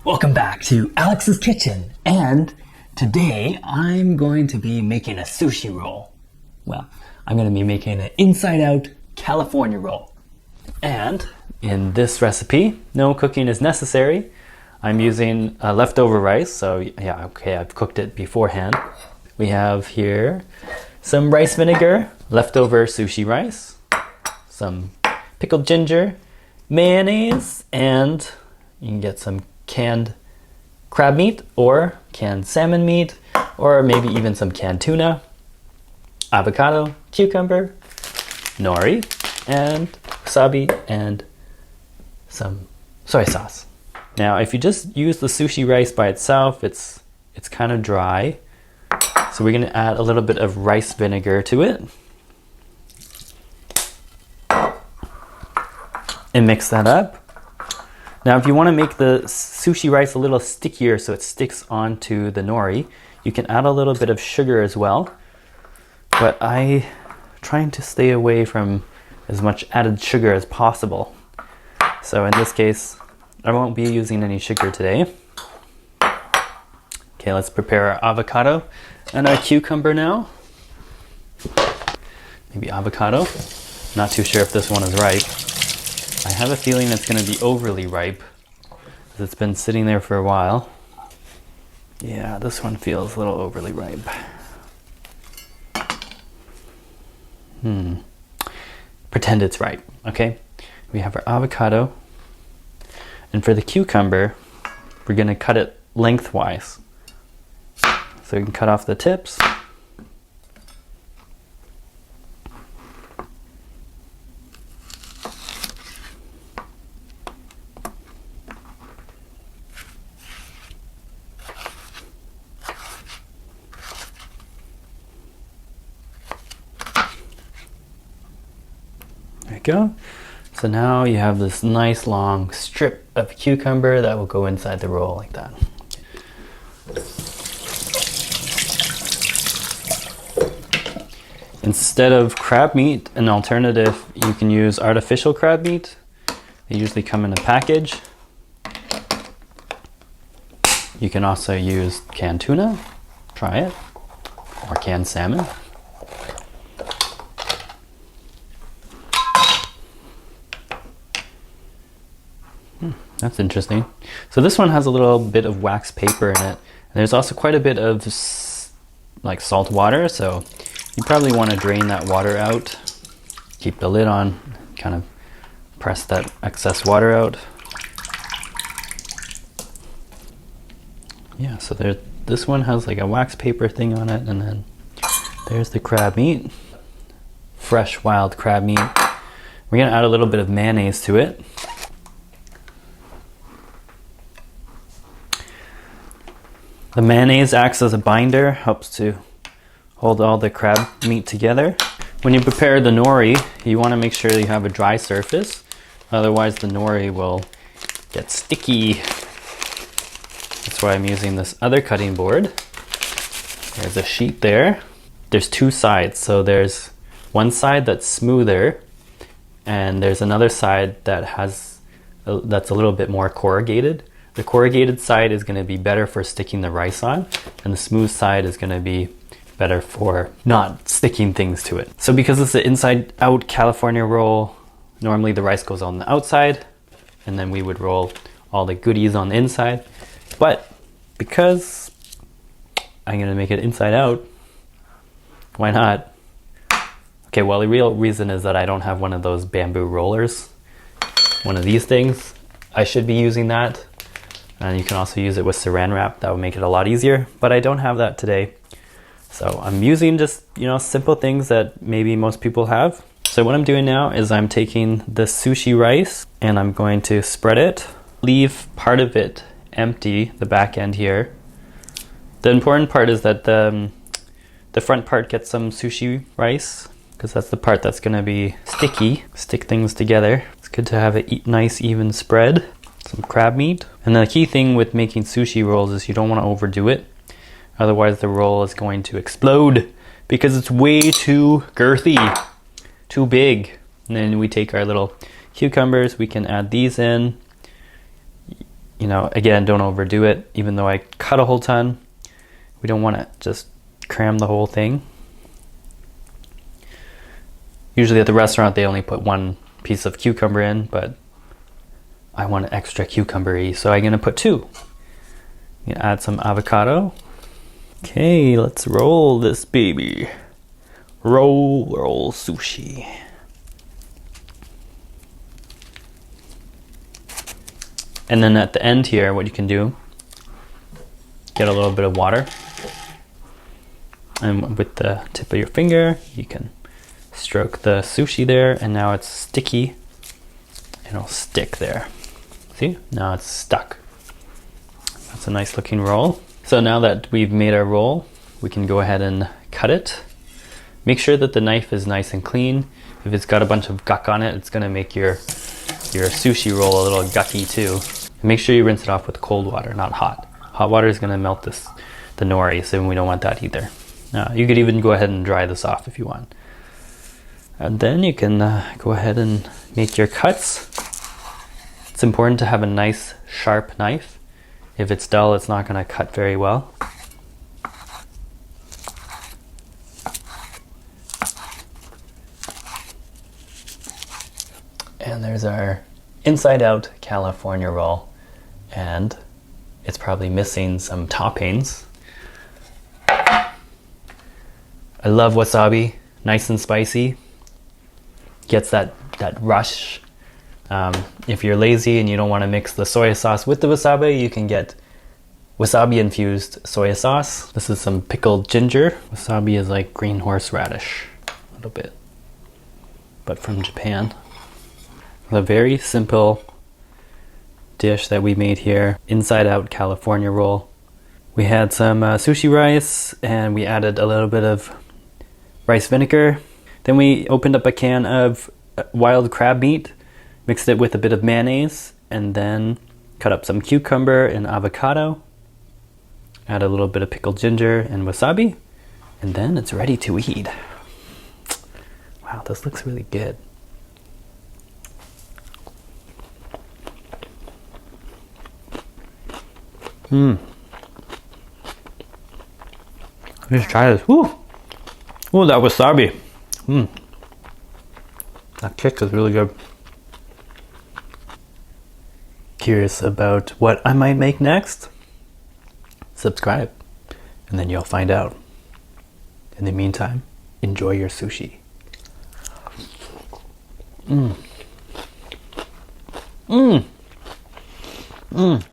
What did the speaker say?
Welcome back to Alex's Kitchen, and today I'm going to be making a sushi roll. Well, I'm going to be making an inside-out California roll. And in this recipe, no cooking is necessary. I'm using leftover rice, so yeah, okay, I've cooked it beforehand. We have here some rice vinegar, leftover sushi rice, some pickled ginger, mayonnaise, and you can get some canned crab meat or canned salmon meat, or maybe even some canned tuna, avocado, cucumber, nori, and wasabi, and some soy sauce. Now, if you just use the sushi rice by itself, it's kind of dry. So we're going to add a little bit of rice vinegar to it. And mix that up. Now, if you want to make the sushi rice a little stickier so it sticks onto the nori, you can add a little bit of sugar as well. But I'm trying to stay away from as much added sugar as possible. So in this case, I won't be using any sugar today. Okay, let's prepare our avocado and our cucumber now. Maybe avocado. Not too sure if this one is ripe. I have a feeling it's going to be overly ripe because it's been sitting there for a while. Yeah, this one feels a little overly ripe. Pretend it's ripe, okay? We have our avocado. And for the cucumber, we're going to cut it lengthwise. So we can cut off the tips. There you go. So now you have this nice long strip of cucumber that will go inside the roll like that. Instead of crab meat, an alternative, you can use artificial crab meat. They usually come in a package. You can also use canned tuna, try it, or canned salmon. That's interesting. So this one has a little bit of wax paper in it. And there's also quite a bit of like salt water, so you probably want to drain that water out. Keep the lid on, kind of press that excess water out. Yeah, so this one has like a wax paper thing on it, and then there's the crab meat. Fresh wild crab meat. We're gonna add a little bit of mayonnaise to it. The mayonnaise acts as a binder, helps to hold all the crab meat together. When you prepare the nori, you want to make sure you have a dry surface, otherwise the nori will get sticky. That's why I'm using this other cutting board. There's a sheet there. There's two sides, so there's one side that's smoother, and there's another side that that's a little bit more corrugated. The corrugated side is going to be better for sticking the rice on, and the smooth side is going to be better for not sticking things to it. So because it's an inside out California roll, normally the rice goes on the outside, and then we would roll all the goodies on the inside. But because I'm going to make it inside out, why not? Okay, well, the real reason is that I don't have one of those bamboo rollers, one of these things. I should be using that. And you can also use it with saran wrap. That would make it a lot easier, but I don't have that today. So I'm using just, simple things that maybe most people have. So what I'm doing now is I'm taking the sushi rice and I'm going to spread it. Leave part of it empty, the back end here. The important part is that the front part gets some sushi rice, because that's the part that's going to be sticky, stick things together. It's good to have a nice even spread. Some crab meat. And the key thing with making sushi rolls is you don't want to overdo it. Otherwise the roll is going to explode because it's way too girthy, too big. And then we take our little cucumbers, we can add these in. You know, again, don't overdo it. Even though I cut a whole ton, we don't want to just cram the whole thing. Usually at the restaurant they only put one piece of cucumber in, but I want an extra cucumber-y, so I'm going to put 2. You add some avocado. Okay, let's roll this baby. Roll sushi. And then at the end here, what you can do, get a little bit of water. And with the tip of your finger, you can stroke the sushi there, and now it's sticky. And it'll stick there. See? Now it's stuck. That's a nice looking roll. So now that we've made our roll, we can go ahead and cut it. Make sure that the knife is nice and clean. If it's got a bunch of guck on it, it's gonna make your sushi roll a little gucky too. And make sure you rinse it off with cold water, not hot. Hot water is gonna melt the nori, so we don't want that either. You could even go ahead and dry this off if you want. And then you can go ahead and make your cuts. It's important to have a nice sharp knife. If it's dull, it's not gonna cut very well. And there's our inside out California roll. And it's probably missing some toppings. I love wasabi, nice and spicy. Gets that rush. If you're lazy and you don't want to mix the soy sauce with the wasabi, you can get wasabi infused soy sauce. This is some pickled ginger. Wasabi is like green horseradish, a little bit, but from Japan. A very simple dish that we made here, inside out California roll. We had some sushi rice, and we added a little bit of rice vinegar. Then we opened up a can of wild crab meat, mixed it with a bit of mayonnaise, and then cut up some cucumber and avocado. Add a little bit of pickled ginger and wasabi, and then it's ready to eat. Wow, this looks really good. Let's try this. Woo! Ooh, that wasabi. That kick is really good. Curious about what I might make next? Subscribe, and then you'll find out. In the meantime, enjoy your sushi.